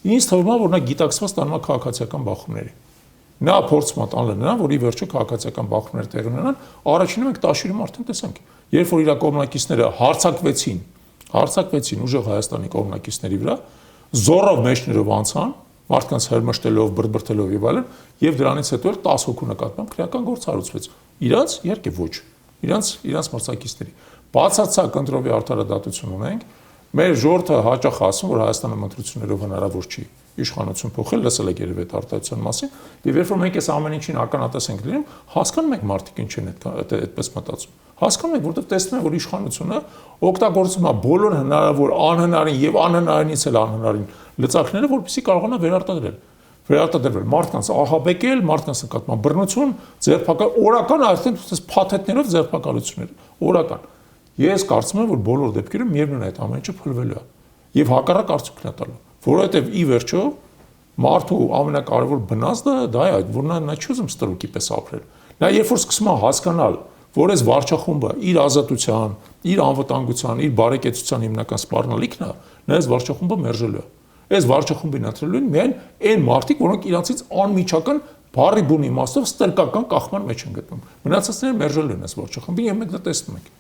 ինձ թվում է, որ նա գիտակցված տանում է քաղաքացիական բախումների։ Նա փորձում է տանել նրան, որ ի վերջո քաղաքացիական բախումներ տեղի ունենան, առաջինը մենք Տաշիրում արդեն տեսանք, երբ որ իր կողմնակիցները հարձակվեցին ուժեղ Հայաստանի կողմնակիցների վրա, զորով մեջներով անցան, մարդկանց հրմշտելով, բրբրտելով եւ այլն, եւ դրանից հետո էլ 10 հոգու նկատմամբ քրեական գործ հարուցվեց։ Իրանց իհարկե ոչ, իրանց մրցակիցների։ Բացարձակ ընտրովի արդարադատություն ունենք, մեր ժողովուրդը հաճախ ասում, որ Հայաստանը ընտրություններով հնարավոր չի իշխանություն փոխել, լսել եք երևի այդ արտահայտության մասին, եւ երբ որ մենք այս ամեն ինչին ականատես ենք լինում, հասկանում ենք մարդիկ ինչ են այդպես մտածում։ Հասկանում ենք, որովհետեւ տեսնում են, որ իշխանությունը օգտագործում է բոլոր հնարավոր անհնարին եւ անհնարինից էլ անհնարին լծակները, որպեսզի կարողանա վերարտադրվել մարդկանց ահաբեկել, մարդկանց նկատմամբ բռնություն, ձերբակալ, օրական արդեն փաթեթներով ձերբակալություններ, օրական։ Ես կարծում եմ, որ բոլոր դեպքերում միևնույն այդ ամեն ինչը փլվելու է եւ հակառակ արդյունքն է տալու, որովհետեւ ի վերջո մարդու ամենակարևոր բնազդը դա է, որ նա չի ուզում ստրուկի պես ապրել։ Նա երբ որ սկսում է հասկանալ, որ այս վարչախումբը իր ազատության, իր անվտանգության, իր բարեկեցության հիմնական սպառնալիքն է, նա այս վարչախումբը մերժելու է։ Այս վարչախումբին ընտրելու են միայն այն մարդիկ, որոնք իրանցից անմիջական բարի բուն իմաստով ստրկական կախման մեջ են գտնում։ Մնացածները մերժելու են այս վարչախումբին եւ մենք դա տեսնում ենք։